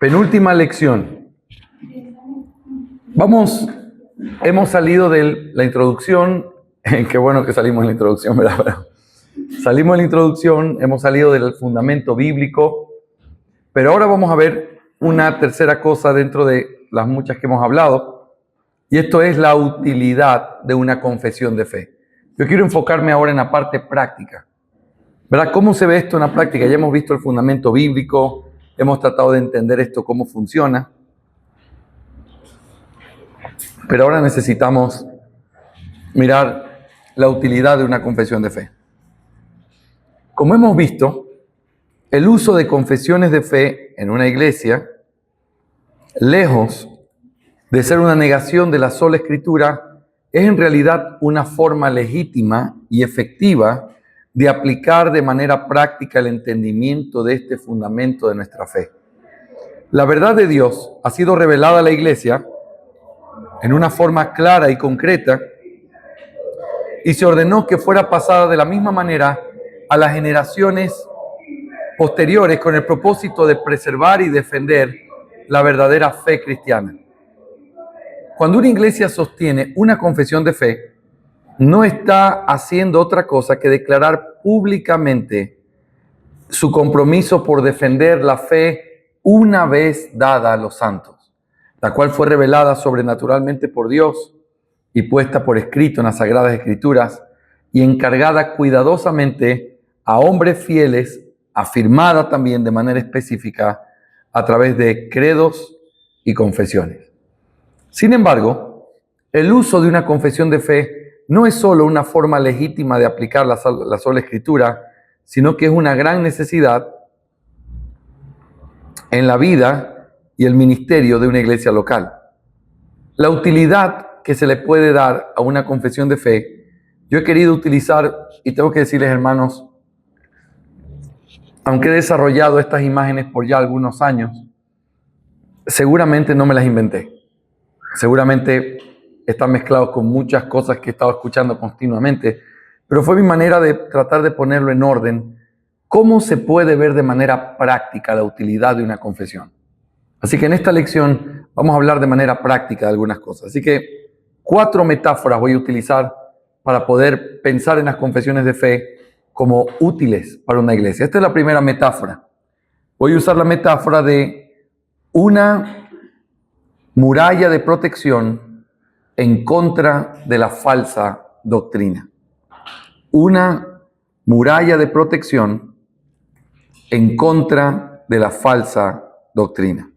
Penúltima lección. Hemos salido de la introducción, qué bueno que salimos en la introducción, ¿verdad? Pero salimos en la introducción, hemos salido del fundamento bíblico, pero ahora vamos a ver una tercera cosa dentro de las muchas que hemos hablado, y esto es la utilidad de una confesión de fe. Yo quiero enfocarme ahora en la parte práctica, ¿verdad? ¿Cómo se ve esto en la práctica? Ya hemos visto el fundamento bíblico, hemos tratado de entender esto, cómo funciona, pero ahora necesitamos mirar la utilidad de una confesión de fe. Como hemos visto, el uso de confesiones de fe en una iglesia, lejos de ser una negación de la sola Escritura, es en realidad una forma legítima y efectiva de aplicar de manera práctica el entendimiento de este fundamento de nuestra fe. La verdad de Dios ha sido revelada a la iglesia en una forma clara y concreta, y se ordenó que fuera pasada de la misma manera a las generaciones posteriores con el propósito de preservar y defender la verdadera fe cristiana. Cuando una iglesia sostiene una confesión de fe, no está haciendo otra cosa que declarar públicamente su compromiso por defender la fe una vez dada a los santos, la cual fue revelada sobrenaturalmente por Dios y puesta por escrito en las Sagradas Escrituras y encargada cuidadosamente a hombres fieles, afirmada también de manera específica a través de credos y confesiones. Sin embargo, el uso de una confesión de fe no es solo una forma legítima de aplicar la sola Escritura, sino que es una gran necesidad en la vida y el ministerio de una iglesia local. La utilidad que se le puede dar a una confesión de fe, yo he querido utilizar, y tengo que decirles, hermanos, aunque he desarrollado estas imágenes por ya algunos años, seguramente no me las inventé. Seguramente están mezclados con muchas cosas que he estado escuchando continuamente, pero fue mi manera de tratar de ponerlo en orden. ¿Cómo se puede ver de manera práctica la utilidad de una confesión? Así que en esta lección vamos a hablar de manera práctica de algunas cosas. Así que 4 metáforas voy a utilizar para poder pensar en las confesiones de fe como útiles para una iglesia. Esta es la primera metáfora. Voy a usar la metáfora de una muralla de protección en contra de la falsa doctrina. Una muralla de protección en contra de la falsa doctrina.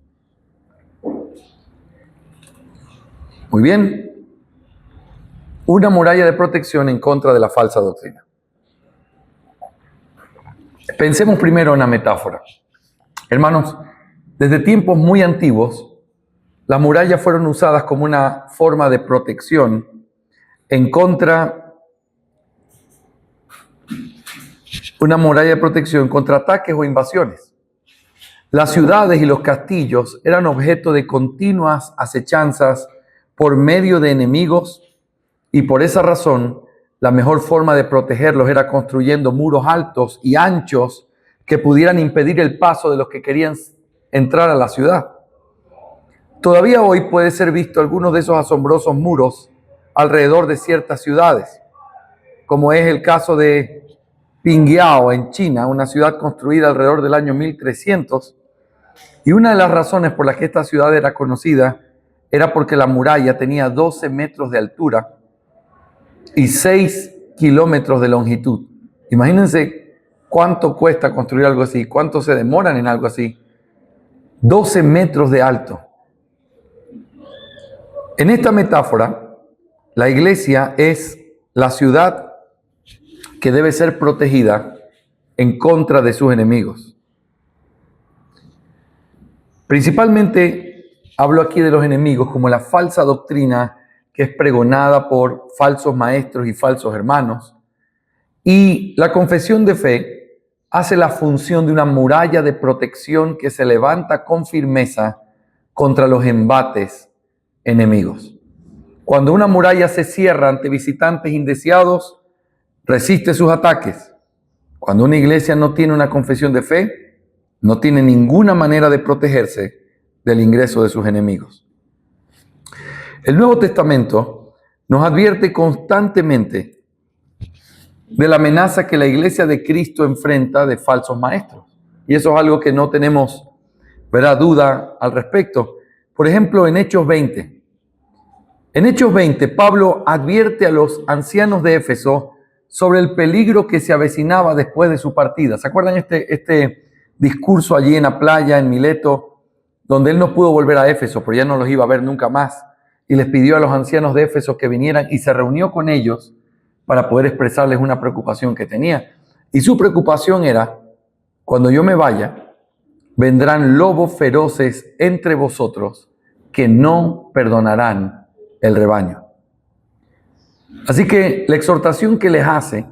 Muy bien. Una muralla de protección en contra de la falsa doctrina. Pensemos primero en la metáfora. Hermanos, desde tiempos muy antiguos, las murallas fueron usadas como una forma de protección en contra, una muralla de protección contra ataques o invasiones. Las ciudades y los castillos eran objeto de continuas acechanzas por medio de enemigos, y por esa razón la mejor forma de protegerlos era construyendo muros altos y anchos que pudieran impedir el paso de los que querían entrar a la ciudad. Todavía hoy puede ser visto algunos de esos asombrosos muros alrededor de ciertas ciudades, como es el caso de Pingyao en China, una ciudad construida alrededor del año 1300, y una de las razones por las que esta ciudad era conocida era porque la muralla tenía 12 metros de altura y 6 kilómetros de longitud. Imagínense cuánto cuesta construir algo así, cuánto se demoran en algo así. 12 metros de alto. En esta metáfora, la iglesia es la ciudad que debe ser protegida en contra de sus enemigos. Principalmente hablo aquí de los enemigos como la falsa doctrina que es pregonada por falsos maestros y falsos hermanos. Y la confesión de fe hace la función de una muralla de protección que se levanta con firmeza contra los embates enemigos. Cuando una muralla se cierra ante visitantes indeseados, resiste sus ataques. Cuando una iglesia no tiene una confesión de fe, No tiene ninguna manera de protegerse del ingreso de sus enemigos. El Nuevo Testamento nos advierte constantemente de la amenaza que la iglesia de Cristo enfrenta de falsos maestros. Y eso es algo que no tenemos, ¿verdad?, duda al respecto. Por ejemplo, en Hechos 20. En Hechos 20, Pablo advierte a los ancianos de Éfeso sobre el peligro que se avecinaba después de su partida. ¿Se acuerdan este discurso allí en la playa, en Mileto, donde él no pudo volver a Éfeso, pero ya no los iba a ver nunca más? Y les pidió a los ancianos de Éfeso que vinieran y se reunió con ellos para poder expresarles una preocupación que tenía. Y su preocupación era, cuando yo me vaya, vendrán lobos feroces entre vosotros que no perdonarán el rebaño. Así que la exhortación que les hace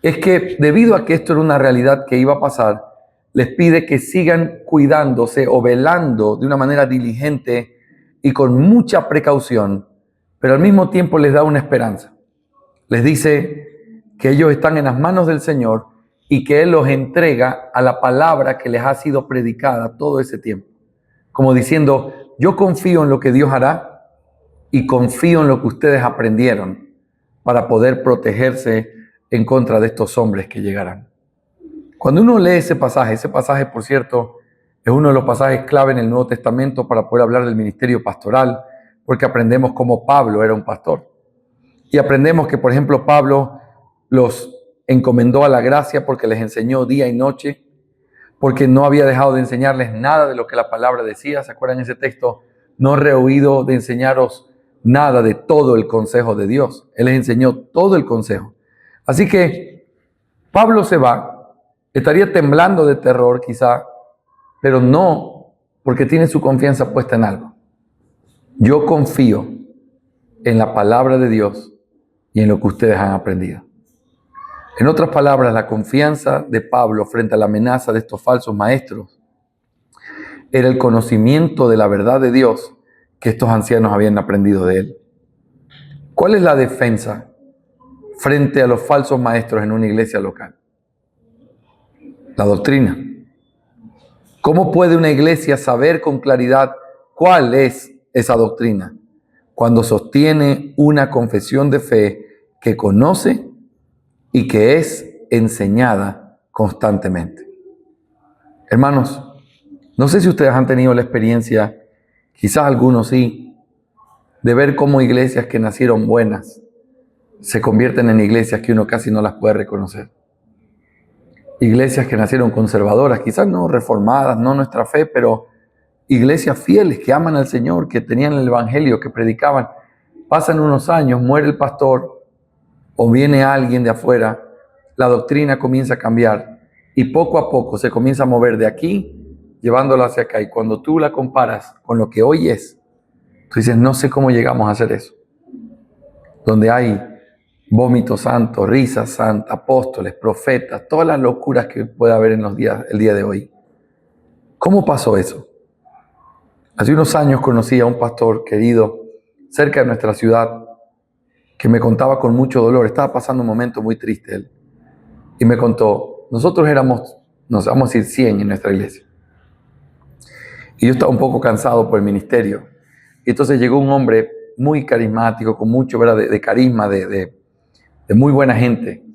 es que debido a que esto era una realidad que iba a pasar, les pide que sigan cuidándose o velando de una manera diligente y con mucha precaución, pero al mismo tiempo les da una esperanza. Les dice que ellos están en las manos del Señor y que Él los entrega a la palabra que les ha sido predicada todo ese tiempo. Como diciendo, yo confío en lo que Dios hará y confío en lo que ustedes aprendieron para poder protegerse en contra de estos hombres que llegarán. Cuando uno lee ese pasaje, por cierto, es uno de los pasajes clave en el Nuevo Testamento para poder hablar del ministerio pastoral, porque aprendemos cómo Pablo era un pastor. Y aprendemos que, por ejemplo, Pablo los encomendó a la gracia porque les enseñó día y noche, porque no había dejado de enseñarles nada de lo que la palabra decía. ¿Se acuerdan ese texto? No he rehuido de enseñaros nada de todo el consejo de Dios. Él les enseñó todo el consejo. Así que Pablo se va, estaría temblando de terror quizá, pero no porque tiene su confianza puesta en algo. Yo confío en la palabra de Dios y en lo que ustedes han aprendido. En otras palabras, la confianza de Pablo frente a la amenaza de estos falsos maestros era el conocimiento de la verdad de Dios que estos ancianos habían aprendido de él. ¿Cuál es la defensa frente a los falsos maestros en una iglesia local? La doctrina. ¿Cómo puede una iglesia saber con claridad cuál es esa doctrina? Cuando sostiene una confesión de fe que conoce y que es enseñada constantemente. Hermanos, no sé si ustedes han tenido la experiencia, quizás algunos sí, de ver cómo iglesias que nacieron buenas se convierten en iglesias que uno casi no las puede reconocer. Iglesias que nacieron conservadoras, quizás no reformadas, no nuestra fe, pero iglesias fieles que aman al Señor, que tenían el evangelio, que predicaban. Pasan unos años, muere el pastor o viene alguien de afuera, la doctrina comienza a cambiar y poco a poco se comienza a mover de aquí, llevándola hacia acá. Y cuando tú la comparas con lo que hoy es, tú dices, no sé cómo llegamos a hacer eso. Donde hay vómito santo, risa santa, apóstoles, profetas, todas las locuras que puede haber en el día de hoy. ¿Cómo pasó eso? Hace unos años conocí a un pastor querido cerca de nuestra ciudad que me contaba con mucho dolor. Estaba pasando un momento muy triste él. Y me contó, nosotros éramos, nos vamos a decir 100 en nuestra iglesia. Y yo estaba un poco cansado por el ministerio. Y entonces llegó un hombre muy carismático, con mucho, ¿verdad?, de carisma, de muy buena gente.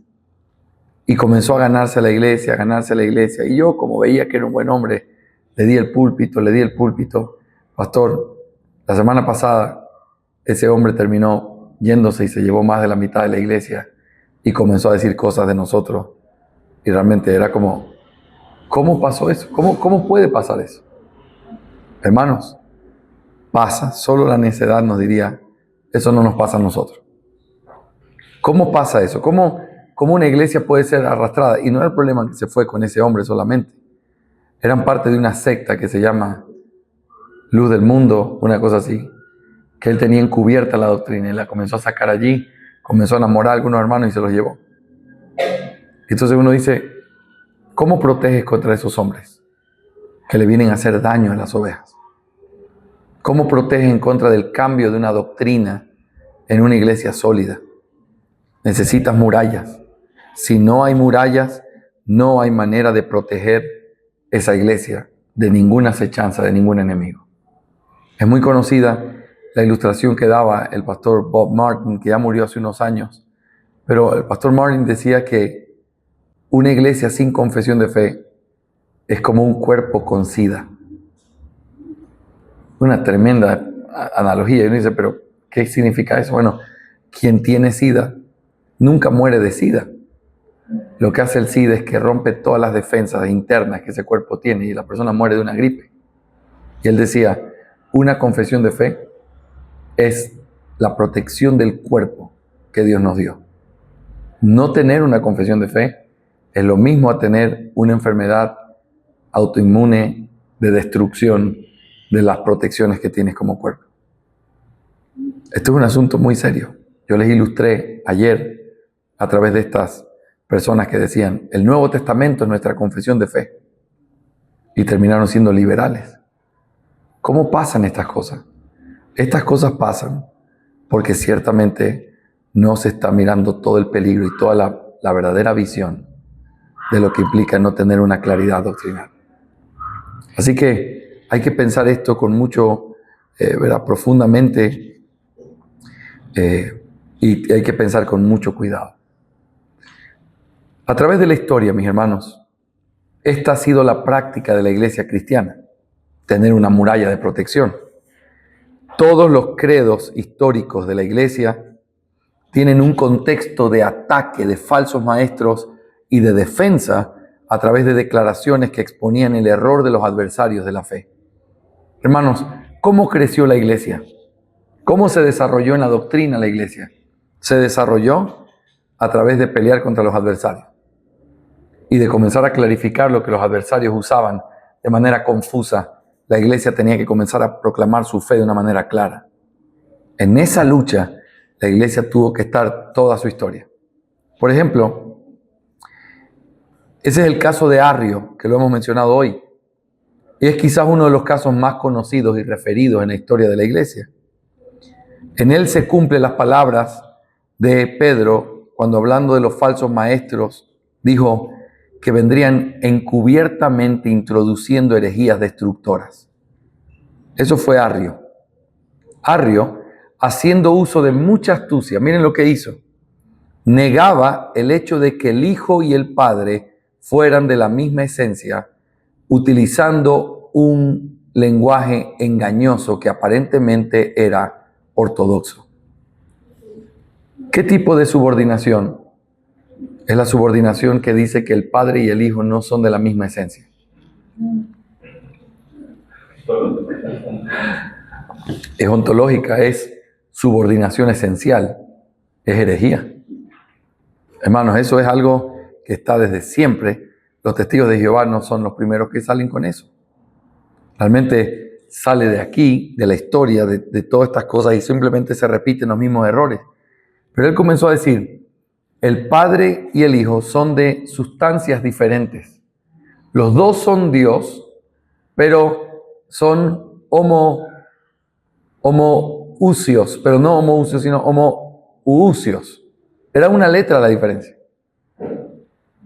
Y comenzó a ganarse la iglesia, a ganarse la iglesia. Y yo, como veía que era un buen hombre, le di el púlpito. Pastor, la semana pasada ese hombre terminó yéndose y se llevó más de la mitad de la iglesia y comenzó a decir cosas de nosotros. Y realmente era como, ¿cómo pasó eso? ¿Cómo puede pasar eso? Hermanos, pasa, solo la necedad nos diría, eso no nos pasa a nosotros. ¿Cómo pasa eso? ¿Cómo una iglesia puede ser arrastrada? Y no era el problema que se fue con ese hombre solamente. Eran parte de una secta que se llama Luz del Mundo, una cosa así, que él tenía encubierta la doctrina y la comenzó a sacar allí, comenzó a enamorar a algunos hermanos y se los llevó. Entonces uno dice, ¿cómo proteges contra esos hombres que le vienen a hacer daño a las ovejas? ¿Cómo proteges en contra del cambio de una doctrina en una iglesia sólida? Necesitas murallas. Si no hay murallas, no hay manera de proteger esa iglesia de ninguna acechanza, de ningún enemigo. Es muy conocida la ilustración que daba el pastor Bob Martin, que ya murió hace unos años, pero el pastor Martin decía que una iglesia sin confesión de fe es como un cuerpo con sida. Una tremenda analogía. Y uno dice, pero ¿qué significa eso? Bueno, quien tiene sida nunca muere de sida. Lo que hace el SIDA es que rompe todas las defensas internas que ese cuerpo tiene y la persona muere de una gripe. Y él decía, una confesión de fe es la protección del cuerpo que Dios nos dio. No tener una confesión de fe es lo mismo a tener una enfermedad autoinmune de destrucción de las protecciones que tienes como cuerpo. Esto es un asunto muy serio. Yo les ilustré ayer a través de estas personas que decían, el Nuevo Testamento es nuestra confesión de fe. Y terminaron siendo liberales. ¿Cómo pasan estas cosas? Estas cosas pasan porque ciertamente no se está mirando todo el peligro y toda la verdadera visión de lo que implica no tener una claridad doctrinal. Así que hay que pensar esto con mucho, profundamente, y hay que pensar con mucho cuidado. A través de la historia, mis hermanos, esta ha sido la práctica de la iglesia cristiana, tener una muralla de protección. Todos los credos históricos de la iglesia tienen un contexto de ataque de falsos maestros y de defensa a través de declaraciones que exponían el error de los adversarios de la fe. Hermanos, ¿cómo creció la iglesia? ¿Cómo se desarrolló en la doctrina la iglesia? Se desarrolló a través de pelear contra los adversarios y de comenzar a clarificar lo que los adversarios usaban de manera confusa. La iglesia tenía que comenzar a proclamar su fe de una manera clara. En esa lucha, la iglesia tuvo que estar toda su historia. Por ejemplo, ese es el caso de Arrio, que lo hemos mencionado hoy. Y es quizás uno de los casos más conocidos y referidos en la historia de la iglesia. En él se cumplen las palabras de Pedro cuando, hablando de los falsos maestros, dijo que vendrían encubiertamente introduciendo herejías destructoras. Eso fue Arrio. Arrio, haciendo uso de mucha astucia, miren lo que hizo. Negaba el hecho de que el Hijo y el Padre fueran de la misma esencia, utilizando un lenguaje engañoso que aparentemente era ortodoxo. ¿Qué tipo de subordinación? Es la subordinación que dice que el Padre y el Hijo no son de la misma esencia. Es ontológica, es subordinación esencial, es herejía. Hermanos, eso es algo que está desde siempre. Los testigos de Jehová no son los primeros que salen con eso. Realmente sale de aquí, de la historia, de todas estas cosas, y simplemente se repiten los mismos errores. Pero él comenzó a decir, el Padre y el Hijo son de sustancias diferentes. Los dos son Dios, pero son homoousios, pero no homoousios, sino homoousios. Era una letra la diferencia.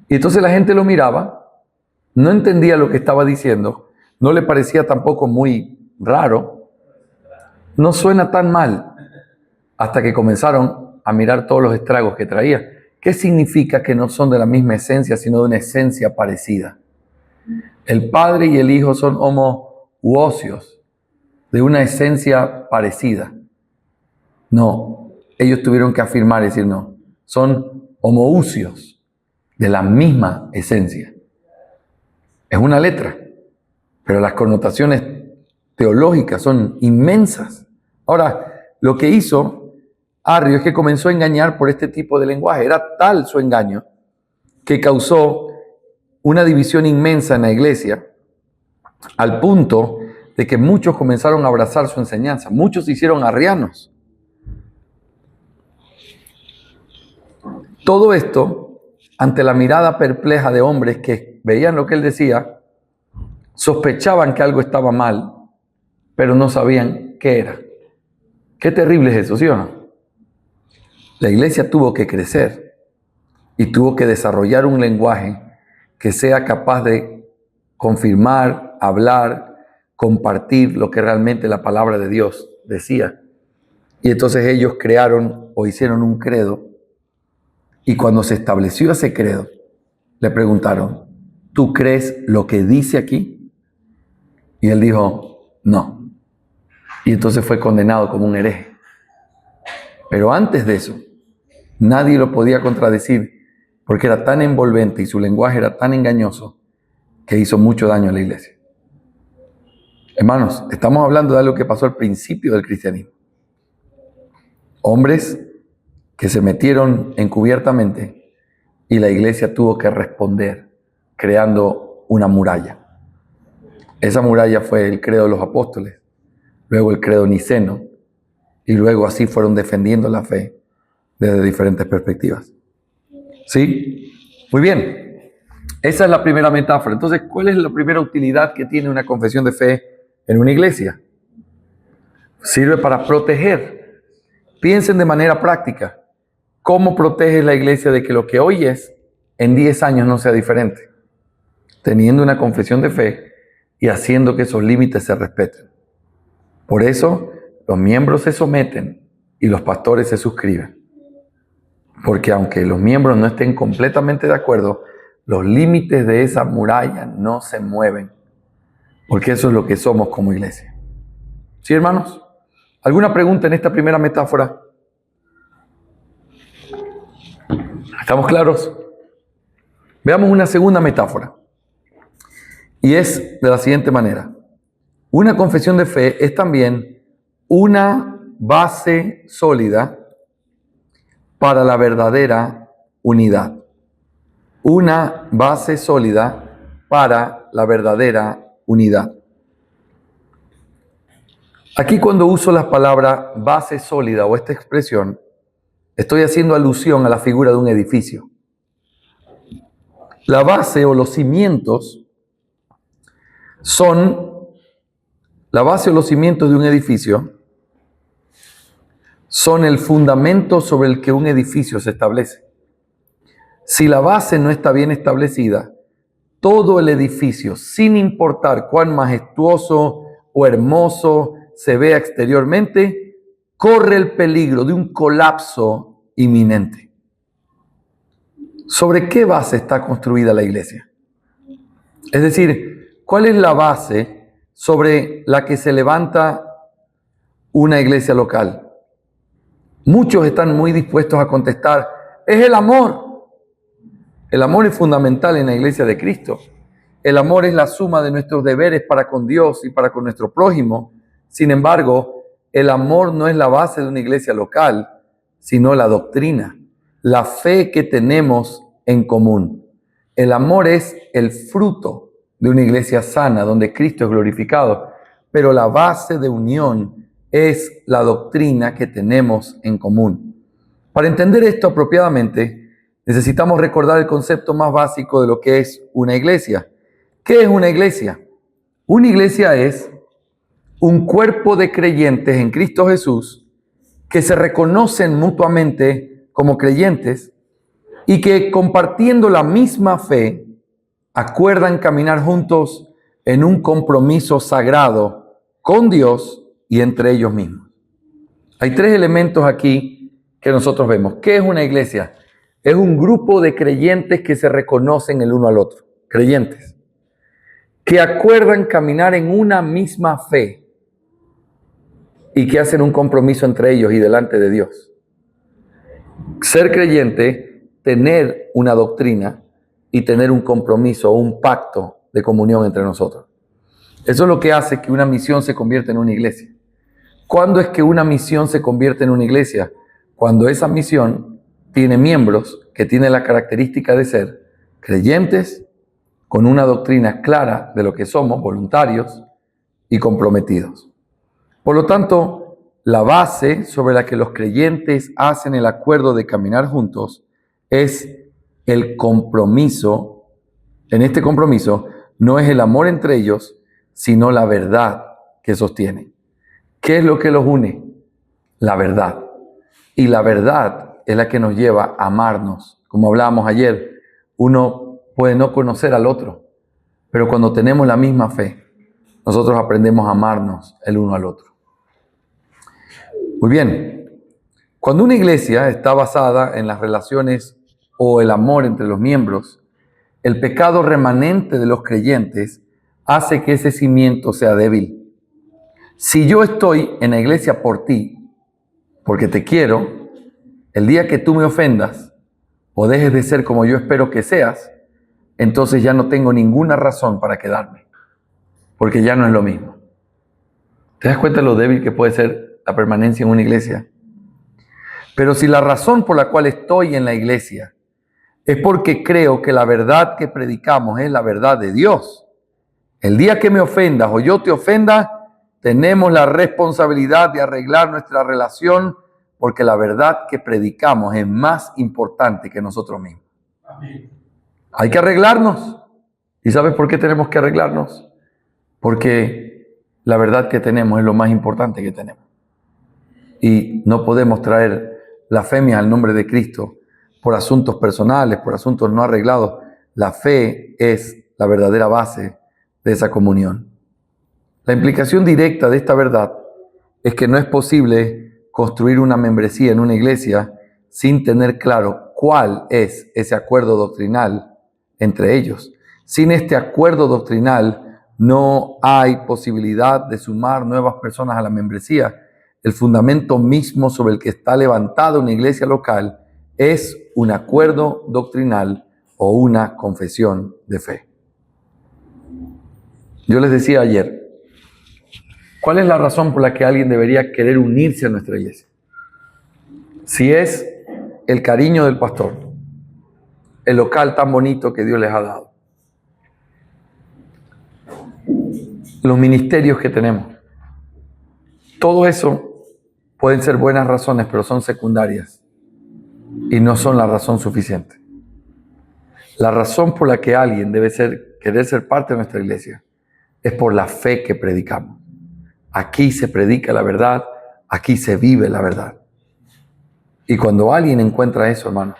Y entonces la gente lo miraba, no entendía lo que estaba diciendo, no le parecía tampoco muy raro, no suena tan mal, hasta que comenzaron a mirar todos los estragos que traía. ¿Qué significa que no son de la misma esencia, sino de una esencia parecida? El Padre y el Hijo son homoousios, de una esencia parecida. No, ellos tuvieron que afirmar y decir no, son homoousios, de la misma esencia. Es una letra, pero las connotaciones teológicas son inmensas. Ahora, lo que hizo Arrio es que comenzó a engañar por este tipo de lenguaje. Era tal su engaño que causó una división inmensa en la iglesia, al punto de que muchos comenzaron a abrazar su enseñanza. Muchos se hicieron arrianos. Todo esto, ante la mirada perpleja de hombres que veían lo que él decía, sospechaban que algo estaba mal, pero no sabían qué era. Qué terrible es eso, ¿sí o no? La iglesia tuvo que crecer y tuvo que desarrollar un lenguaje que sea capaz de confirmar, hablar, compartir lo que realmente la palabra de Dios decía. Y entonces ellos crearon o hicieron un credo. Y cuando se estableció ese credo, le preguntaron, ¿tú crees lo que dice aquí? Y él dijo, no. Y entonces fue condenado como un hereje. Pero antes de eso, nadie lo podía contradecir porque era tan envolvente y su lenguaje era tan engañoso que hizo mucho daño a la iglesia. Hermanos, estamos hablando de algo que pasó al principio del cristianismo. Hombres que se metieron encubiertamente y la iglesia tuvo que responder creando una muralla. Esa muralla fue el credo de los apóstoles, luego el credo niceno, y luego así fueron defendiendo la fe desde diferentes perspectivas. ¿Sí? Muy bien. Esa es la primera metáfora. Entonces, ¿cuál es la primera utilidad que tiene una confesión de fe en una iglesia? Sirve para proteger. Piensen de manera práctica. ¿Cómo protege la iglesia de que lo que hoy es, en 10 años no sea diferente? Teniendo una confesión de fe y haciendo que esos límites se respeten. Por eso, los miembros se someten y los pastores se suscriben. Porque aunque los miembros no estén completamente de acuerdo, los límites de esa muralla no se mueven. Porque eso es lo que somos como iglesia. ¿Sí, hermanos? ¿Alguna pregunta en esta primera metáfora? ¿Estamos claros? Veamos una segunda metáfora. Y es de la siguiente manera. Una confesión de fe es también una base sólida para la verdadera unidad. Una base sólida para la verdadera unidad. Aquí cuando uso la palabra base sólida o esta expresión, estoy haciendo alusión a la figura de un edificio. La base o los cimientos de un edificio son el fundamento sobre el que un edificio se establece. Si la base no está bien establecida, todo el edificio, sin importar cuán majestuoso o hermoso se vea exteriormente, corre el peligro de un colapso inminente. ¿Sobre qué base está construida la iglesia? Es decir, ¿cuál es la base sobre la que se levanta una iglesia local? Muchos están muy dispuestos a contestar, es el amor. El amor es fundamental en la iglesia de Cristo. El amor es la suma de nuestros deberes para con Dios y para con nuestro prójimo. Sin embargo, el amor no es la base de una iglesia local, sino la doctrina, la fe que tenemos en común. El amor es el fruto de una iglesia sana, donde Cristo es glorificado, pero la base de unión es la doctrina que tenemos en común. Para entender esto apropiadamente, necesitamos recordar el concepto más básico de lo que es una iglesia. ¿Qué es una iglesia? Una iglesia es un cuerpo de creyentes en Cristo Jesús que se reconocen mutuamente como creyentes y que compartiendo la misma fe acuerdan caminar juntos en un compromiso sagrado con Dios y entre ellos mismos. Hay 3 elementos aquí que nosotros vemos. ¿Qué es una iglesia? Es un grupo de creyentes que se reconocen el uno al otro. Creyentes. Que acuerdan caminar en una misma fe y que hacen un compromiso entre ellos y delante de Dios. Ser creyente, tener una doctrina y tener un compromiso o un pacto de comunión entre nosotros. Eso es lo que hace que una misión se convierta en una iglesia. ¿Cuándo es que una misión se convierte en una iglesia? Cuando esa misión tiene miembros que tienen la característica de ser creyentes, con una doctrina clara de lo que somos, voluntarios y comprometidos. Por lo tanto, la base sobre la que los creyentes hacen el acuerdo de caminar juntos es el compromiso. En este compromiso no es el amor entre ellos, sino la verdad que sostienen. ¿Qué es lo que los une? La verdad. Y la verdad es la que nos lleva a amarnos. Como hablábamos ayer, uno puede no conocer al otro, Pero cuando tenemos la misma fe, nosotros aprendemos a amarnos el uno al otro. Muy bien. Cuando una iglesia está basada en las relaciones o el amor entre los miembros, el pecado remanente de los creyentes hace que ese cimiento sea débil. Si yo estoy en la iglesia por ti, porque te quiero, el día que tú me ofendas o dejes de ser como yo espero que seas, entonces ya no tengo ninguna razón para quedarme, porque ya no es lo mismo. ¿Te das cuenta de lo débil que puede ser la permanencia en una iglesia? Pero si la razón por la cual estoy en la iglesia es porque creo que la verdad que predicamos es la verdad de Dios, el día que me ofendas o yo te ofenda, tenemos la responsabilidad de arreglar nuestra relación, porque la verdad que predicamos es más importante que nosotros mismos. Amén. Hay que arreglarnos. ¿Y sabes por qué tenemos que arreglarnos? Porque la verdad que tenemos es lo más importante que tenemos. Y no podemos traer blasfemias al nombre de Cristo por asuntos personales, por asuntos no arreglados. La fe es la verdadera base de esa comunión. La implicación directa de esta verdad es que no es posible construir una membresía en una iglesia sin tener claro cuál es ese acuerdo doctrinal entre ellos. Sin este acuerdo doctrinal no hay posibilidad de sumar nuevas personas a la membresía. El fundamento mismo sobre el que está levantada una iglesia local es un acuerdo doctrinal o una confesión de fe. Yo les decía ayer, ¿cuál es la razón por la que alguien debería querer unirse a nuestra iglesia? Si es el cariño del pastor, el local tan bonito que Dios les ha dado, los ministerios que tenemos, todo eso pueden ser buenas razones, pero son secundarias y no son la razón suficiente. La razón por la que alguien debe querer ser parte de nuestra iglesia es por la fe que predicamos. Aquí se predica la verdad, aquí se vive la verdad. Y cuando alguien encuentra eso, hermanos,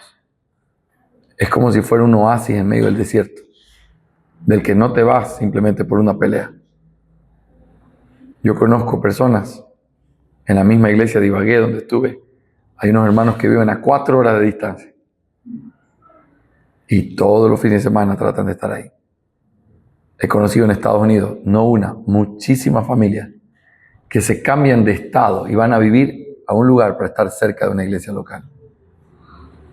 es como si fuera un oasis en medio del desierto, del que no te vas simplemente por una pelea. Yo conozco personas en la misma iglesia de Ibagué donde estuve. Hay unos hermanos que viven a 4 horas de distancia. Y todos los fines de semana tratan de estar ahí. He conocido en Estados Unidos, no una, muchísimas familias que se cambian de estado y van a vivir a un lugar para estar cerca de una iglesia local.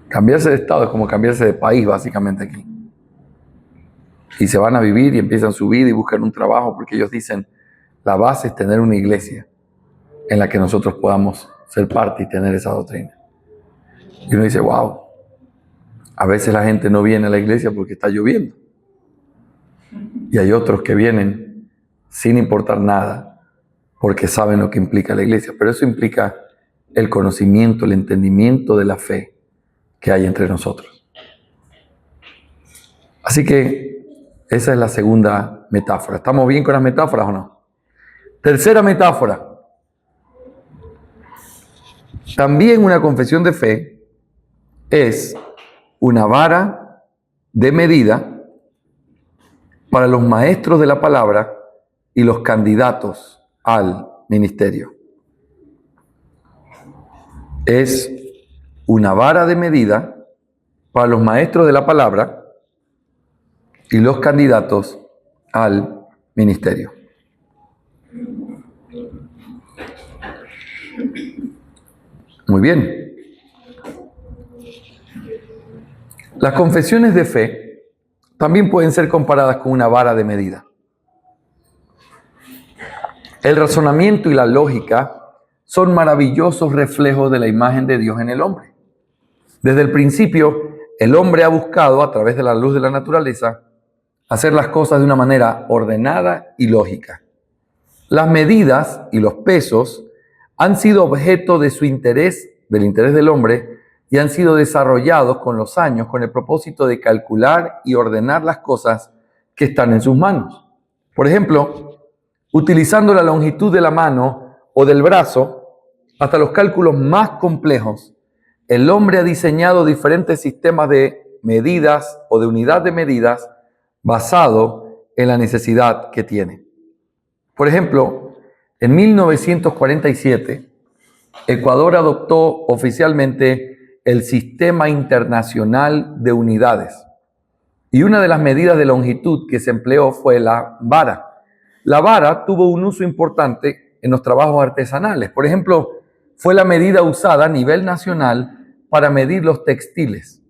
Cambiarse de estado es como cambiarse de país básicamente aquí. Y se van a vivir y empiezan su vida y buscan un trabajo porque ellos dicen, la base es tener una iglesia en la que nosotros podamos ser parte y tener esa doctrina. Y uno dice, wow, a veces la gente no viene a la iglesia porque está lloviendo. Y hay otros que vienen sin importar nada porque saben lo que implica la iglesia. Pero eso implica el conocimiento, el entendimiento de la fe que hay entre nosotros. Así que esa es la segunda metáfora. ¿Estamos bien con las metáforas o no? Tercera metáfora. También una confesión de fe es una vara de medida para los maestros de la palabra y los candidatos al ministerio. Es una vara de medida para los maestros de la palabra y los candidatos al ministerio. Muy bien. Las confesiones de fe también pueden ser comparadas con una vara de medida. El razonamiento y la lógica son maravillosos reflejos de la imagen de Dios en el hombre. Desde el principio, el hombre ha buscado, a través de la luz de la naturaleza, hacer las cosas de una manera ordenada y lógica. Las medidas y los pesos han sido objeto de su interés, del interés del hombre, y han sido desarrollados con los años con el propósito de calcular y ordenar las cosas que están en sus manos. Por ejemplo, utilizando la longitud de la mano o del brazo, hasta los cálculos más complejos, el hombre ha diseñado diferentes sistemas de medidas o de unidad de medidas basado en la necesidad que tiene. Por ejemplo, en 1947, Ecuador adoptó oficialmente el Sistema Internacional de Unidades. Y una de las medidas de longitud que se empleó fue la vara. La vara tuvo un uso importante en los trabajos artesanales. Por ejemplo, fue la medida usada a nivel nacional para medir los textiles.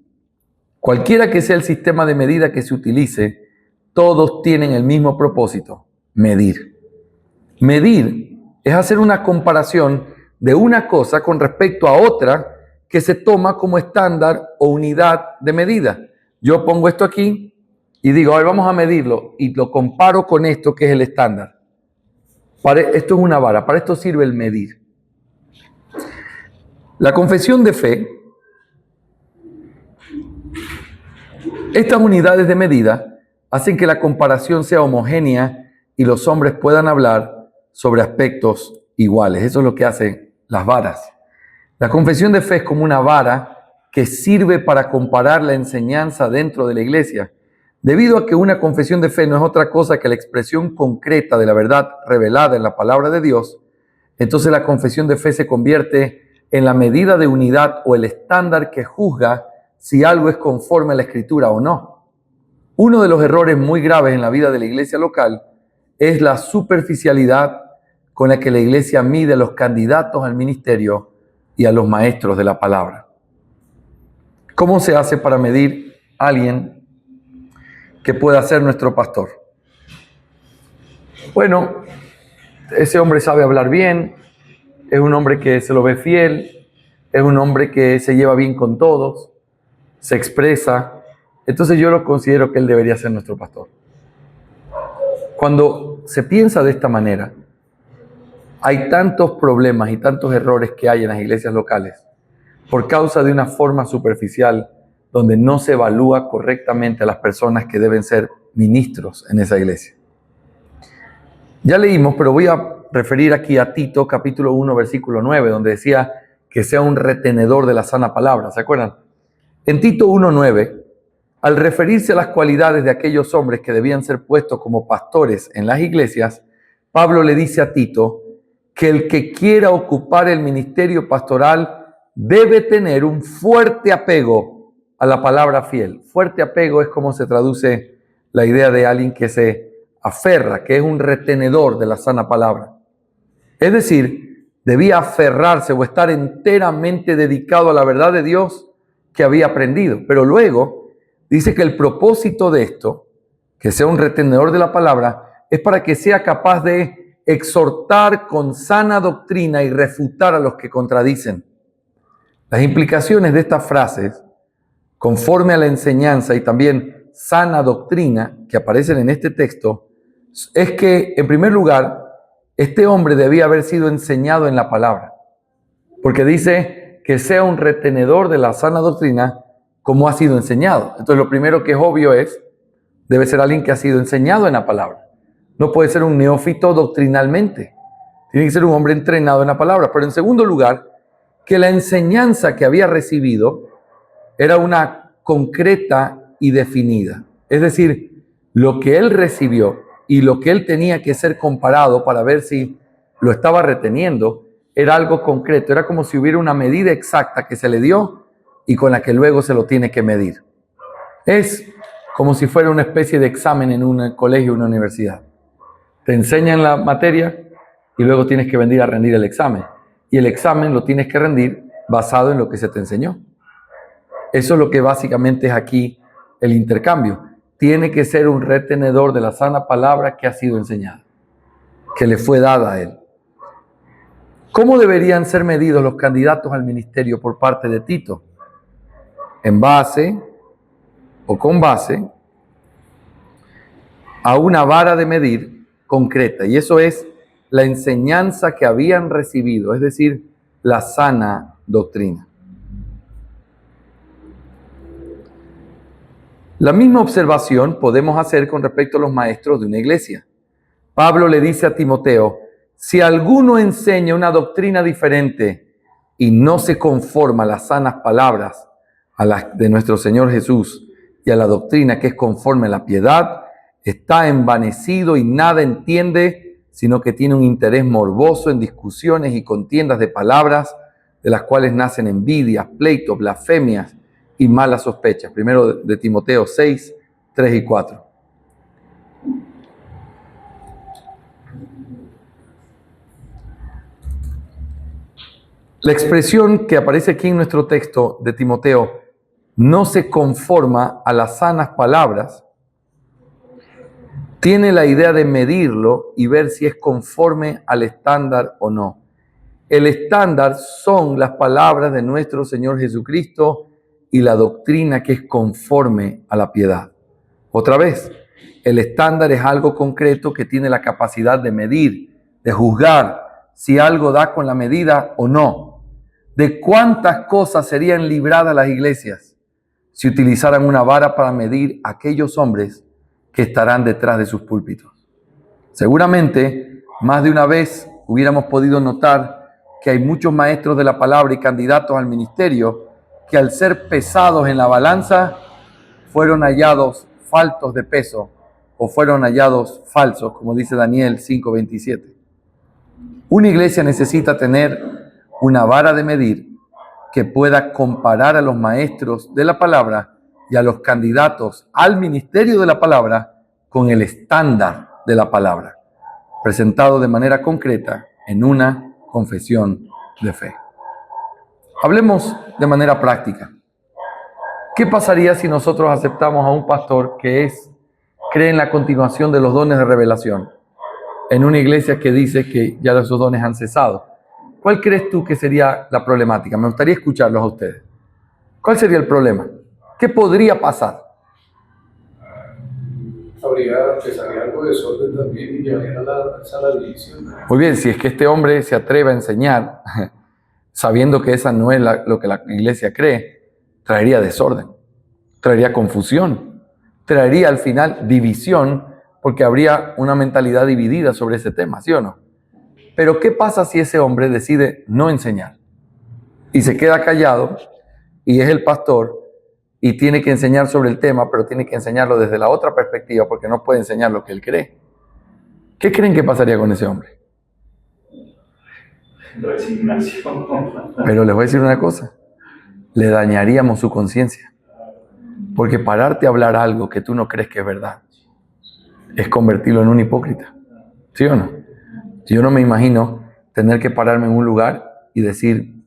Cualquiera que sea el sistema de medida que se utilice, todos tienen el mismo propósito: medir. Medir es hacer una comparación de una cosa con respecto a otra que se toma como estándar o unidad de medida. Yo pongo esto aquí y digo, a ver, vamos a medirlo, y lo comparo con esto que es el estándar. Esto es una vara, para esto sirve el medir. La confesión de fe, estas unidades de medida hacen que la comparación sea homogénea y los hombres puedan hablar sobre aspectos iguales. Eso es lo que hacen las varas. La confesión de fe es como una vara que sirve para comparar la enseñanza dentro de la iglesia. Debido a que una confesión de fe no es otra cosa que la expresión concreta de la verdad revelada en la palabra de Dios, entonces la confesión de fe se convierte en la medida de unidad o el estándar que juzga si algo es conforme a la Escritura o no. Uno de los errores muy graves en la vida de la iglesia local es la superficialidad con la que la iglesia mide a los candidatos al ministerio y a los maestros de la palabra. ¿Cómo se hace para medir a alguien que pueda ser nuestro pastor? Bueno, ese hombre sabe hablar bien, es un hombre que se lo ve fiel, es un hombre que se lleva bien con todos, se expresa. Entonces yo lo considero que él debería ser nuestro pastor. Cuando se piensa de esta manera, hay tantos problemas y tantos errores que hay en las iglesias locales por causa de una forma superficial donde no se evalúa correctamente a las personas que deben ser ministros en esa iglesia. Ya leímos, pero voy a referir aquí a Tito, capítulo 1, versículo 9, donde decía que sea un retenedor de la sana palabra. ¿Se acuerdan? En Tito 1:9, al referirse a las cualidades de aquellos hombres que debían ser puestos como pastores en las iglesias, Pablo le dice a Tito que el que quiera ocupar el ministerio pastoral debe tener un fuerte apego a la palabra fiel. Fuerte apego es como se traduce la idea de alguien que se aferra, que es un retenedor de la sana palabra. Es decir, debía aferrarse o estar enteramente dedicado a la verdad de Dios que había aprendido. Pero luego dice que el propósito de esto, que sea un retenedor de la palabra, es para que sea capaz de exhortar con sana doctrina y refutar a los que contradicen. Las implicaciones de estas frases, conforme a la enseñanza y también sana doctrina que aparecen en este texto, es que, en primer lugar, este hombre debía haber sido enseñado en la palabra, porque dice que sea un retenedor de la sana doctrina como ha sido enseñado. Entonces, lo primero que es obvio debe ser alguien que ha sido enseñado en la palabra. No puede ser un neófito doctrinalmente. Tiene que ser un hombre entrenado en la palabra. Pero en segundo lugar, que la enseñanza que había recibido era una concreta y definida. Es decir, lo que él recibió y lo que él tenía que ser comparado para ver si lo estaba reteniendo era algo concreto. Era como si hubiera una medida exacta que se le dio y con la que luego se lo tiene que medir. Es como si fuera una especie de examen en un colegio o una universidad. Te enseñan la materia y luego tienes que venir a rendir el examen. Y el examen lo tienes que rendir basado en lo que se te enseñó. Eso es lo que básicamente es aquí el intercambio. Tiene que ser un retenedor de la sana palabra que ha sido enseñada, que le fue dada a él. ¿Cómo deberían ser medidos los candidatos al ministerio por parte de Tito? En base o con base a una vara de medir concreta, y eso es la enseñanza que habían recibido, es decir, la sana doctrina. La misma observación podemos hacer con respecto a los maestros de una iglesia. Pablo le dice a Timoteo, si alguno enseña una doctrina diferente y no se conforma a las sanas palabras a las de nuestro Señor Jesús y a la doctrina que es conforme a la piedad, está envanecido y nada entiende, sino que tiene un interés morboso en discusiones y contiendas de palabras, de las cuales nacen envidias, pleitos, blasfemias y malas sospechas. Primero de Timoteo 6, 3 y 4. La expresión que aparece aquí en nuestro texto de Timoteo no se conforma a las sanas palabras, tiene la idea de medirlo y ver si es conforme al estándar o no. El estándar son las palabras de nuestro Señor Jesucristo y la doctrina que es conforme a la piedad. Otra vez, el estándar es algo concreto que tiene la capacidad de medir, de juzgar si algo da con la medida o no. ¿De cuántas cosas serían libradas las iglesias si utilizaran una vara para medir a aquellos hombres que estarán detrás de sus púlpitos? Seguramente, más de una vez hubiéramos podido notar que hay muchos maestros de la palabra y candidatos al ministerio que al ser pesados en la balanza fueron hallados faltos de peso o fueron hallados falsos, como dice Daniel 5:27. Una iglesia necesita tener una vara de medir que pueda comparar a los maestros de la palabra y a los candidatos al ministerio de la palabra con el estándar de la palabra, presentado de manera concreta en una confesión de fe. Hablemos de manera práctica. ¿Qué pasaría si nosotros aceptamos a un pastor que cree en la continuación de los dones de revelación en una iglesia que dice que ya esos dones han cesado? ¿Cuál crees tú que sería la problemática? Me gustaría escucharlos a ustedes. ¿Cuál sería el problema? ¿Qué podría pasar? Empezaría algo de desorden también y llevaría a la división. Muy bien, si es que este hombre se atreve a enseñar, sabiendo que esa no es lo que la iglesia cree, traería desorden, traería confusión, traería al final división, porque habría una mentalidad dividida sobre ese tema, ¿sí o no? Pero ¿qué pasa si ese hombre decide no enseñar y se queda callado y es el pastor y tiene que enseñar sobre el tema, pero tiene que enseñarlo desde la otra perspectiva porque no puede enseñar lo que él cree? ¿Qué creen que pasaría con ese hombre? Resignación. Pero les voy a decir una cosa, le dañaríamos su conciencia, porque pararte a hablar algo que tú no crees que es verdad es convertirlo en un hipócrita, ¿sí o no? Yo no me imagino tener que pararme en un lugar y decir,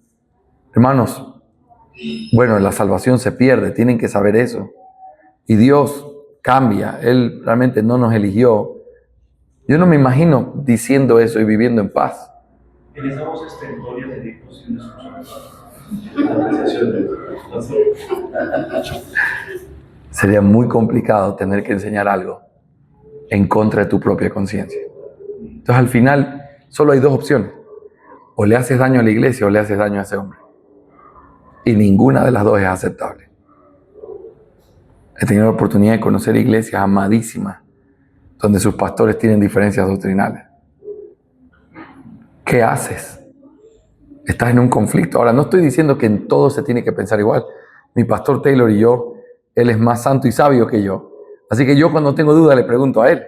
hermanos, bueno, la salvación se pierde, tienen que saber eso. Y Dios cambia, Él realmente no nos eligió. Yo no me imagino diciendo eso y viviendo en paz. En esa voz estentoria de discusión la apreciación de Sería muy complicado tener que enseñar algo en contra de tu propia conciencia. Entonces al final solo hay dos opciones. O le haces daño a la iglesia o le haces daño a ese hombre. Y ninguna de las dos es aceptable. He tenido la oportunidad de conocer iglesias amadísimas donde sus pastores tienen diferencias doctrinales. ¿Qué haces? Estás en un conflicto. Ahora, no estoy diciendo que en todo se tiene que pensar igual. Mi pastor Taylor y yo, él es más santo y sabio que yo. Así que yo cuando tengo duda le pregunto a él.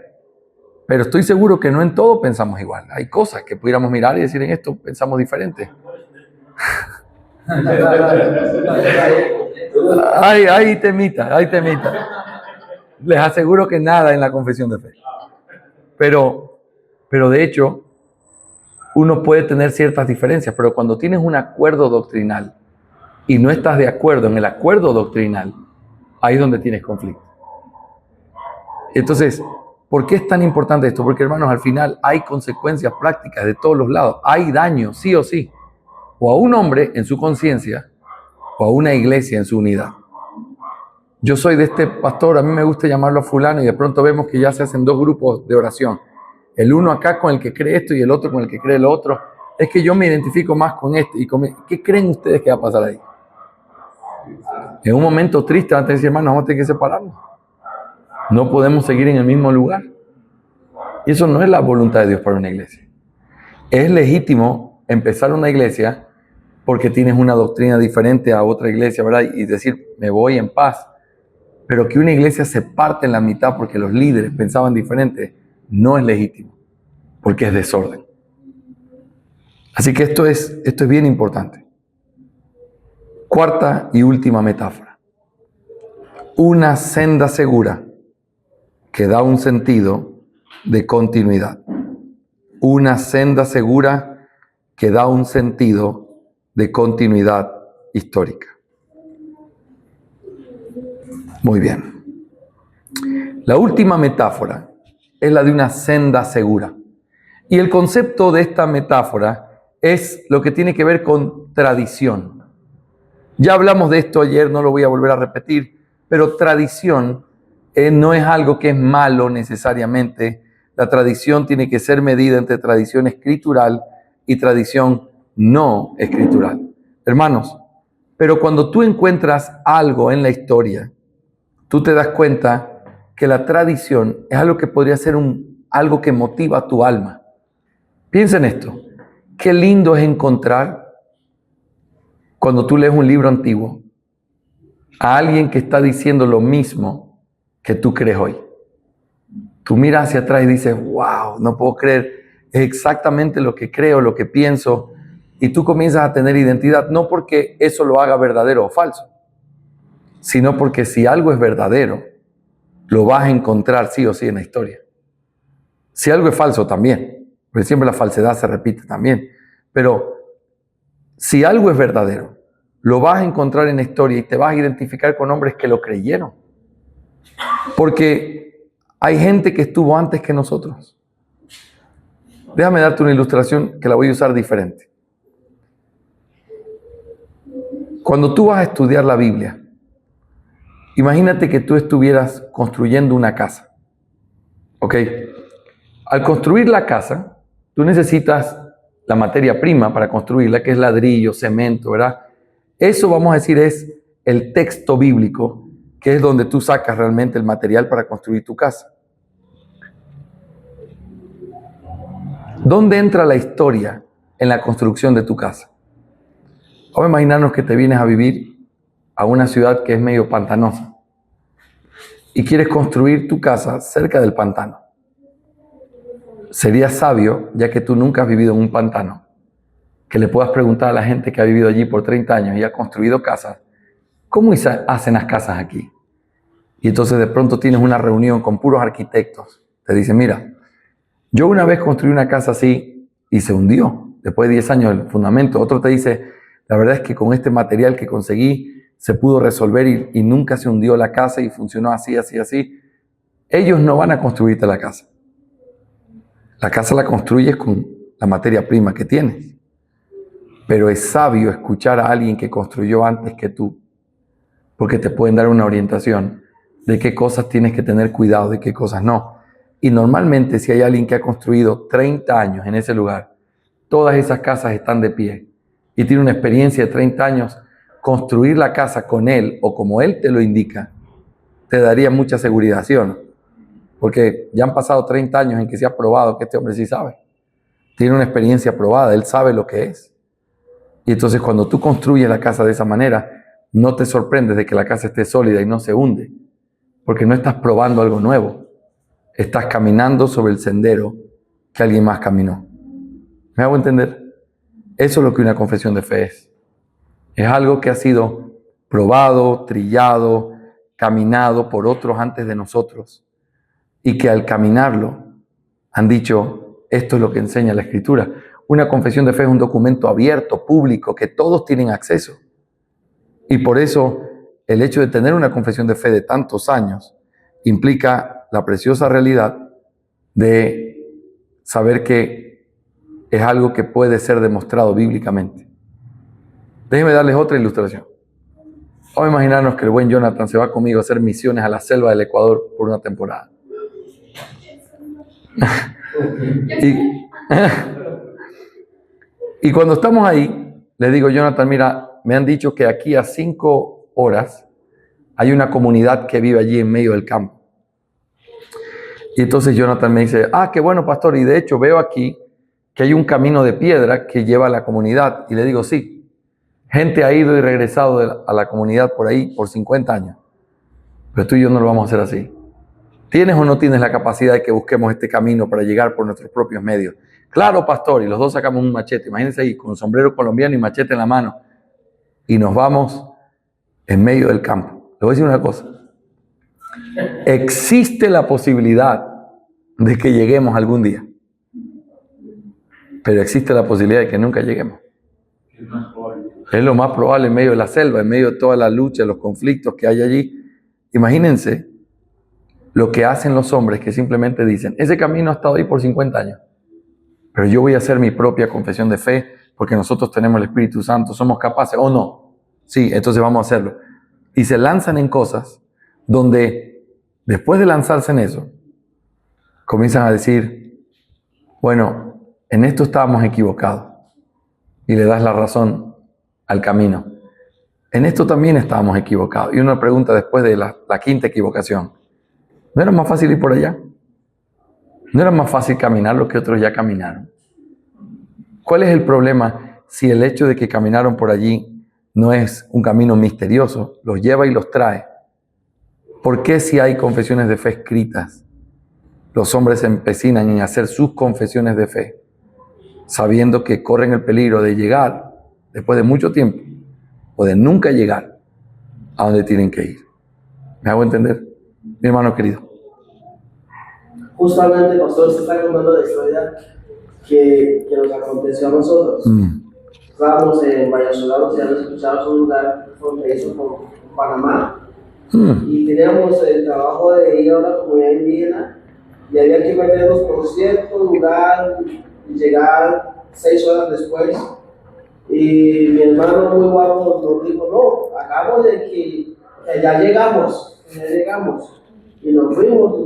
Pero estoy seguro que no en todo pensamos igual. Hay cosas que pudiéramos mirar y decir en esto pensamos diferente. Hay temita. Les aseguro que nada en la confesión de fe. Pero de hecho, uno puede tener ciertas diferencias, pero cuando tienes un acuerdo doctrinal y no estás de acuerdo en el acuerdo doctrinal, ahí es donde tienes conflicto. Entonces, ¿por qué es tan importante esto? Porque, hermanos, al final hay consecuencias prácticas de todos los lados. Hay daño, sí o sí. O a un hombre en su conciencia, o a una iglesia en su unidad. Yo soy de este pastor, a mí me gusta llamarlo a fulano, y de pronto vemos que ya se hacen dos grupos de oración. El uno acá con el que cree esto y el otro con el que cree lo otro. Es que yo me identifico más con este. ¿Qué creen ustedes que va a pasar ahí? En un momento triste, antes de decir, hermanos, vamos a tener que separarnos. No podemos seguir en el mismo lugar. Y eso no es la voluntad de Dios para una iglesia. Es legítimo empezar una iglesia porque tienes una doctrina diferente a otra iglesia, ¿verdad? Y decir, me voy en paz. Pero que una iglesia se parte en la mitad porque los líderes pensaban diferente, no es legítimo, porque es desorden. Así que esto es bien importante. Cuarta y última metáfora. Una senda segura que da un sentido de continuidad. Una senda segura que da un sentido de continuidad histórica. Muy bien. La última metáfora es la de una senda segura. Y el concepto de esta metáfora es lo que tiene que ver con tradición. Ya hablamos de esto ayer, no lo voy a volver a repetir, pero tradición no es algo que es malo necesariamente. La tradición tiene que ser medida entre tradición escritural y tradición no escritural. Hermanos, pero cuando tú encuentras algo en la historia, tú te das cuenta que la tradición es algo que podría ser algo que motiva tu alma. Piensa en esto. Qué lindo es encontrar, cuando tú lees un libro antiguo, a alguien que está diciendo lo mismo que tú crees hoy. Tú miras hacia atrás y dices, wow, no puedo creer, es exactamente lo que creo, lo que pienso, y tú comienzas a tener identidad, no porque eso lo haga verdadero o falso, sino porque si algo es verdadero, lo vas a encontrar sí o sí en la historia. Si algo es falso también, porque siempre la falsedad se repite también, pero si algo es verdadero, lo vas a encontrar en la historia y te vas a identificar con hombres que lo creyeron. Porque hay gente que estuvo antes que nosotros. Déjame darte una ilustración que la voy a usar diferente. Cuando tú vas a estudiar la Biblia, imagínate que tú estuvieras construyendo una casa. ¿Ok? Al construir la casa, tú necesitas la materia prima para construirla, que es ladrillo, cemento, ¿verdad? Eso, vamos a decir, es el texto bíblico, que es donde tú sacas realmente el material para construir tu casa. ¿Dónde entra la historia en la construcción de tu casa? Vamos a imaginarnos que te vienes a vivir a una ciudad que es medio pantanosa y quieres construir tu casa cerca del pantano. Sería sabio, ya que tú nunca has vivido en un pantano, que le puedas preguntar a la gente que ha vivido allí por 30 años y ha construido casas, ¿cómo hacen las casas aquí? Y entonces de pronto tienes una reunión con puros arquitectos. Te dicen, mira, yo una vez construí una casa así y se hundió. Después de 10 años el fundamento. Otro te dice, la verdad es que con este material que conseguí se pudo resolver y nunca se hundió la casa y funcionó así, así, así. Ellos no van a construirte la casa. La casa la construyes con la materia prima que tienes. Pero es sabio escuchar a alguien que construyó antes que tú, porque te pueden dar una orientación de qué cosas tienes que tener cuidado y qué cosas no. Y normalmente si hay alguien que ha construido 30 años en ese lugar, todas esas casas están de pie y tiene una experiencia de 30 años, construir la casa con él o como él te lo indica, te daría mucha seguridad, ¿sí o no? Porque ya han pasado 30 años en que se ha probado que este hombre sí sabe. Tiene una experiencia probada, él sabe lo que es. Y entonces cuando tú construyes la casa de esa manera, no te sorprendes de que la casa esté sólida y no se hunde, porque no estás probando algo nuevo. Estás caminando sobre el sendero que alguien más caminó. ¿Me hago entender? Eso es lo que una confesión de fe es. Es algo que ha sido probado, trillado, caminado por otros antes de nosotros. Y que al caminarlo han dicho, esto es lo que enseña la Escritura. Una confesión de fe es un documento abierto, público, que todos tienen acceso. Y por eso el hecho de tener una confesión de fe de tantos años implica la preciosa realidad de saber que es algo que puede ser demostrado bíblicamente. Déjenme darles otra ilustración. Vamos a imaginarnos que el buen Jonathan se va conmigo a hacer misiones a la selva del Ecuador por una temporada. Y cuando estamos ahí, le digo, Jonathan, mira, me han dicho que aquí a 5 horas hay una comunidad que vive allí en medio del campo. Y entonces Jonathan me dice, qué bueno, pastor, y de hecho veo aquí que hay un camino de piedra que lleva a la comunidad. Y le digo, sí, gente ha ido y regresado a la comunidad por ahí por 50 años. Pero tú y yo no lo vamos a hacer así. ¿Tienes o no tienes la capacidad de que busquemos este camino para llegar por nuestros propios medios? Claro, pastor, y los dos sacamos un machete. Imagínense ahí, con sombrero colombiano y machete en la mano. Y nos vamos en medio del campo. Le voy a decir una cosa. Existe la posibilidad de que lleguemos algún día. Pero existe la posibilidad de que nunca lleguemos. Es lo más probable en medio de la selva, en medio de toda la lucha, los conflictos que hay allí. Imagínense lo que hacen los hombres que simplemente dicen, ese camino ha estado ahí por 50 años, pero yo voy a hacer mi propia confesión de fe porque nosotros tenemos el Espíritu Santo, somos capaces, ¿o no? Sí, entonces vamos a hacerlo. Y se lanzan en cosas donde, después de lanzarse en eso, comienzan a decir, bueno, en esto estábamos equivocados. Y le das la razón al camino. En esto también estábamos equivocados. Y uno pregunta después de la quinta equivocación, ¿no era más fácil ir por allá? ¿No era más fácil caminar lo que otros ya caminaron? ¿Cuál es el problema si el hecho de que caminaron por allí no es un camino misterioso, los lleva y los trae? ¿Por qué si hay confesiones de fe escritas, los hombres se empecinan en hacer sus confesiones de fe, sabiendo que corren el peligro de llegar después de mucho tiempo o de nunca llegar a donde tienen que ir? ¿Me hago entender? Mi hermano querido. Justamente, pastor, se está contando la historia que nos aconteció a nosotros. Estábamos en Valladolid, si han escuchado, es un lugar fronterizo con Panamá. Y teníamos el trabajo de ir a una comunidad indígena y había que meternos por cierto lugar y llegar 6 horas después. Y mi hermano muy guapo nos dijo, no, acabamos de que ya llegamos. Y nos fuimos,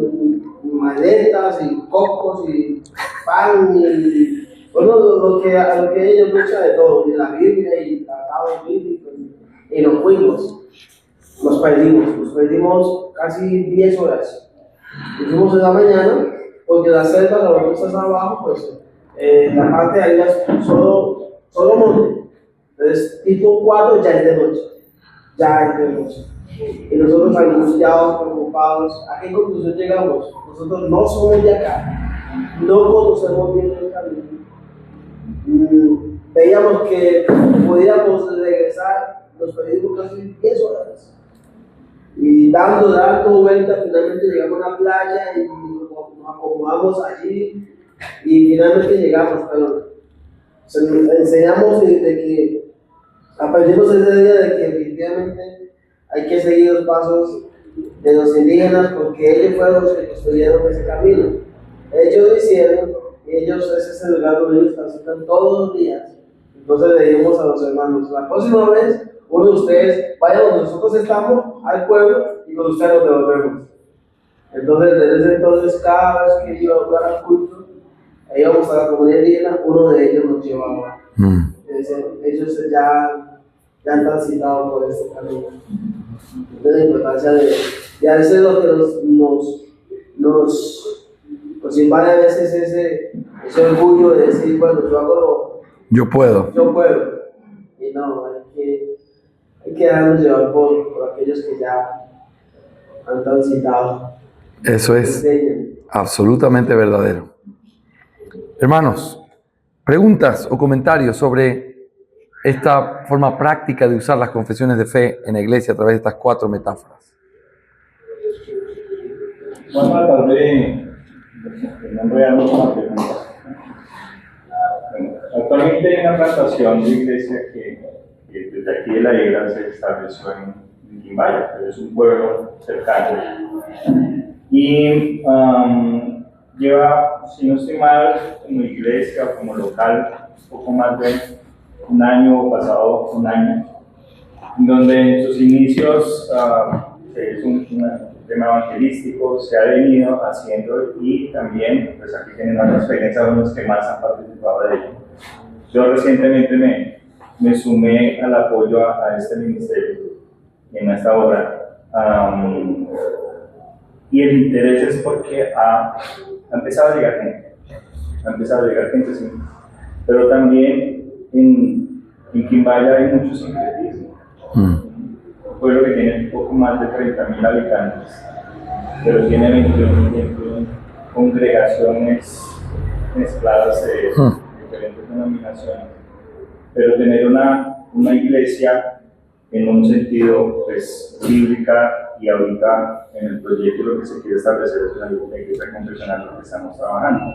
maletas y cocos y pan y bueno, lo que ellos luchan de todo, y la Biblia y tratados bíblicos, y nos fuimos. Nos perdimos casi 10 horas. Y fuimos en la mañana, porque la selva, la que está abajo, pues la parte de arriba es solo monte. Entonces, tipo 4 ya es de noche. Y nosotros angustiados, preocupados, ¿a qué conclusión llegamos? Nosotros no somos de acá, no conocemos bien el camino. Veíamos que pudiéramos regresar, nos perdimos casi 10 horas. Y dando vueltas, finalmente llegamos a la playa y nos acomodamos allí y finalmente llegamos, pero enseñamos de que aprendimos ese día de que definitivamente hay que seguir los pasos de los indígenas porque ellos fueron los que construyeron ese camino. Ellos lo hicieron y ese es el lugar donde ellos transitan todos los días. Entonces le dijimos a los hermanos, la próxima vez uno de ustedes vaya donde nosotros estamos, al pueblo, y con ustedes nos devolvemos. Entonces desde ese entonces, cada vez que iba a jugar al culto, íbamos a la comunidad indígena, uno de ellos nos llevaba. Ellos ya han transitado por este camino. Entonces la importancia de a veces lo que nos invade a veces ese orgullo de decir, bueno, yo puedo. Y no, hay que dejarnos llevar por aquellos que ya han transitado. Eso es absolutamente verdadero. Hermanos, preguntas o comentarios sobre esta forma práctica de usar las confesiones de fe en la iglesia a través de estas 4 metáforas. Bueno, tal vez no voy a dar una pregunta. Bueno, actualmente hay una plantación de iglesia que desde aquí de la isla se estableció en Quimbaya, que es un pueblo cercano. Y lleva, si no estoy mal, como iglesia o como local, un poco más de un año o pasado un año, donde en sus inicios es un tema evangelístico, se ha venido haciendo y también, pues aquí tienen una experiencia de los que más han participado de ello. Yo recientemente me sumé al apoyo a este ministerio en esta obra y el interés es porque ha empezado a llegar gente, sí, pero también en Quimbaya hay mucho sincretismo. pueblo que tiene un poco más de 30.000 habitantes, pero tiene 21 congregaciones mezcladas de diferentes denominaciones. Pero tener una iglesia en un sentido pues, bíblica y ahorita en el proyecto lo que se quiere establecer es una iglesia confesional en la que estamos trabajando.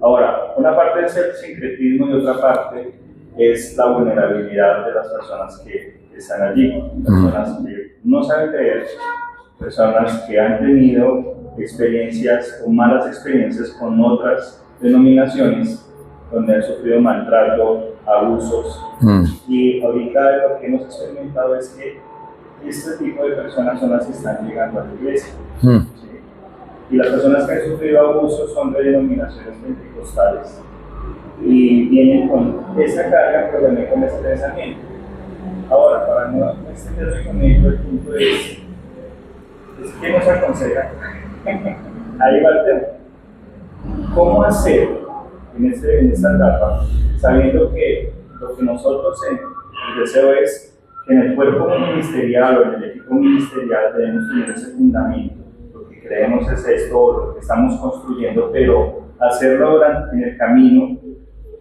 Ahora, una parte es el sincretismo y otra parte es la vulnerabilidad de las personas que están allí, personas que no saben creer, personas que han tenido experiencias o malas experiencias con otras denominaciones donde han sufrido maltrato, abusos. Y ahorita lo que hemos experimentado es que este tipo de personas son las que están llegando a la iglesia. ¿Sí? Y las personas que han sufrido abusos son de denominaciones pentecostales. Y vienen con esa carga, pero también con ese pensamiento. Ahora, para no extenderme con ello, el punto es ¿qué nos aconseja? Ahí va el tema. ¿Cómo hacer en esta etapa, sabiendo que lo que nosotros el deseo es que en el cuerpo ministerial o en el equipo ministerial debemos tener ese fundamento? Lo que creemos es esto, lo que estamos construyendo, pero hacerlo en el camino,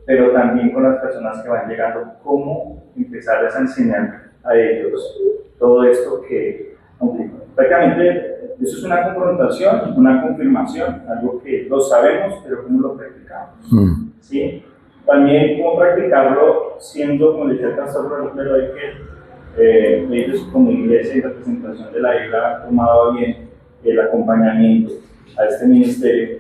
pero también con las personas que van llegando, cómo empezarles a enseñar a ellos todo esto que, aunque prácticamente eso es una confrontación, una confirmación, algo que lo sabemos, pero cómo lo practicamos. ¿Sí? También cómo practicarlo siendo, como decía el pastor Roberto, hay que ellos como iglesia y representación de la isla han tomado bien el acompañamiento a este ministerio.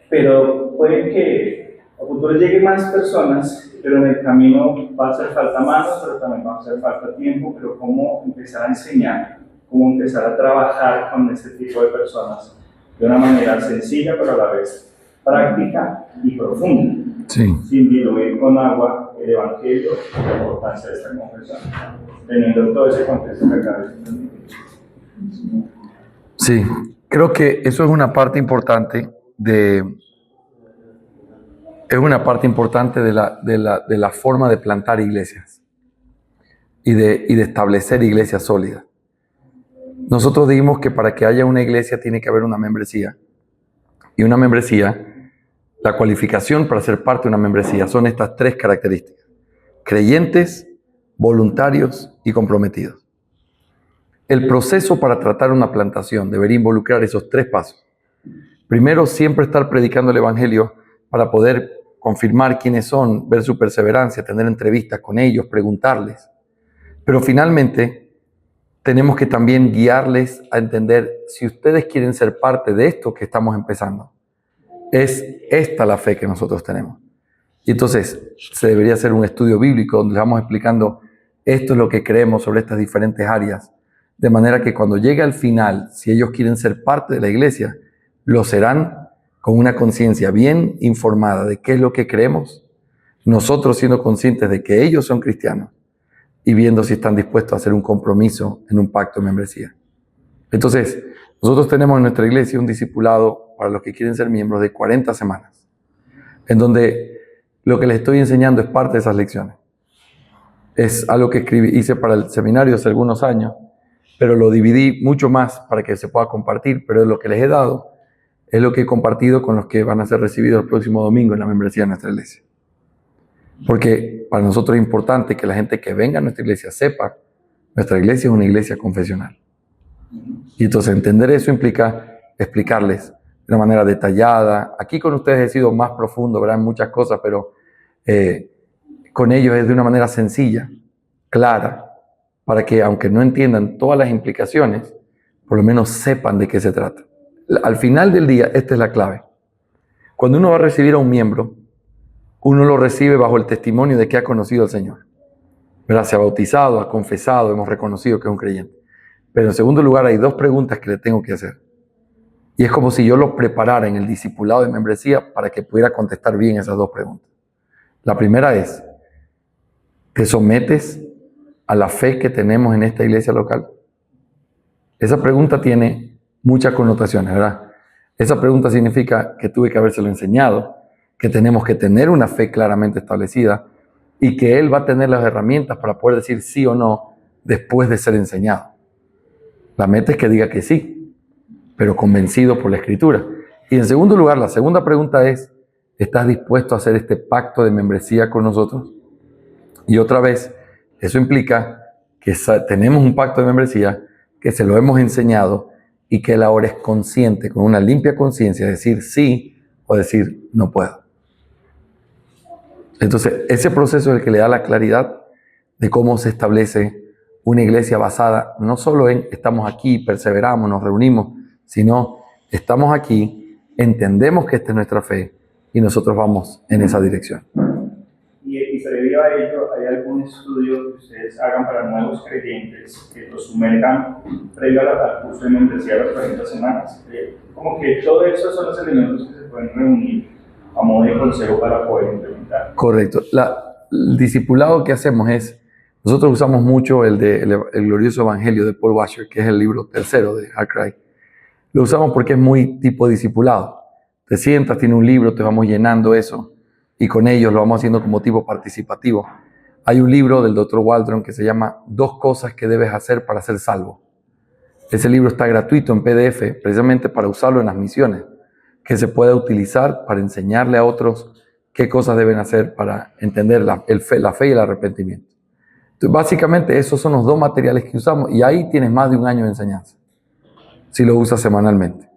Pero puede que a futuro lleguen más personas, pero en el camino va a hacer falta manos, pero también va a hacer falta tiempo, pero cómo empezar a enseñar, cómo empezar a trabajar con este tipo de personas de una manera sencilla, pero a la vez práctica y profunda, sin diluir con agua el evangelio y la importancia de esta confesión, teniendo todo ese contexto que acaba de decir. Sí, creo que eso es una parte importante de la forma de plantar iglesias y de establecer iglesias sólidas. Nosotros dijimos que para que haya una iglesia tiene que haber una membresía. Y una membresía, la cualificación para ser parte de una membresía son estas tres características: creyentes, voluntarios y comprometidos. El proceso para tratar una plantación debería involucrar esos tres pasos. Primero, siempre estar predicando el evangelio para poder confirmar quiénes son, ver su perseverancia, tener entrevistas con ellos, preguntarles. Pero finalmente, tenemos que también guiarles a entender si ustedes quieren ser parte de esto que estamos empezando. Es esta la fe que nosotros tenemos. Y entonces se debería hacer un estudio bíblico donde les vamos explicando esto es lo que creemos sobre estas diferentes áreas. De manera que cuando llegue al final, si ellos quieren ser parte de la iglesia, lo serán con una conciencia bien informada de qué es lo que creemos, nosotros siendo conscientes de que ellos son cristianos y viendo si están dispuestos a hacer un compromiso en un pacto de membresía. Entonces, nosotros tenemos en nuestra iglesia un discipulado para los que quieren ser miembros de 40 semanas, en donde lo que les estoy enseñando es parte de esas lecciones. Es algo que hice para el seminario hace algunos años, pero lo dividí mucho más para que se pueda compartir, pero lo que les he dado es lo que he compartido con los que van a ser recibidos el próximo domingo en la membresía de nuestra iglesia. Porque para nosotros es importante que la gente que venga a nuestra iglesia sepa, nuestra iglesia es una iglesia confesional. Y entonces entender eso implica explicarles de una manera detallada. Aquí con ustedes he sido más profundo, verán muchas cosas, pero con ellos es de una manera sencilla, clara, para que aunque no entiendan todas las implicaciones, por lo menos sepan de qué se trata. Al final del día, esta es la clave. Cuando uno va a recibir a un miembro, uno lo recibe bajo el testimonio de que ha conocido al Señor. ¿Verdad? Se ha bautizado, ha confesado, hemos reconocido que es un creyente. Pero en segundo lugar, hay dos preguntas que le tengo que hacer. Y es como si yo lo preparara en el discipulado de membresía para que pudiera contestar bien esas dos preguntas. La primera es, ¿te sometes a la fe que tenemos en esta iglesia local? Esa pregunta tiene muchas connotaciones, ¿verdad? Esa pregunta significa que tuve que habérselo enseñado, que tenemos que tener una fe claramente establecida y que Él va a tener las herramientas para poder decir sí o no después de ser enseñado. La meta es que diga que sí, pero convencido por la Escritura. Y en segundo lugar, la segunda pregunta es, ¿estás dispuesto a hacer este pacto de membresía con nosotros? Y otra vez, eso implica que tenemos un pacto de membresía, que se lo hemos enseñado y que él ahora es consciente, con una limpia conciencia, de decir sí o decir no puedo. Entonces, ese proceso es el que le da la claridad de cómo se establece una iglesia basada no solo en estamos aquí, perseveramos, nos reunimos, sino estamos aquí, entendemos que esta es nuestra fe y nosotros vamos en esa dirección. Y previo a ello, ¿hay algún estudio que ustedes hagan para nuevos creyentes que los sumerjan previo al curso de membresía de las 40 semanas? Como que todo eso son los elementos que se pueden reunir a modo de consejo para poder implementar. Correcto. El discipulado que hacemos es, nosotros usamos mucho el glorioso Evangelio de Paul Washer, que es el libro tercero de Hard Cry. Lo usamos porque es muy tipo discipulado. Te sientas, tiene un libro, te vamos llenando eso, y con ellos lo vamos haciendo como tipo participativo. Hay un libro del Dr. Waldron que se llama 2 cosas que debes hacer para ser salvo. Ese libro está gratuito en PDF, precisamente para usarlo en las misiones, que se pueda utilizar para enseñarle a otros qué cosas deben hacer para entender la fe y el arrepentimiento. Entonces, básicamente esos son los 2 materiales que usamos y ahí tienes más de un año de enseñanza, si lo usas semanalmente.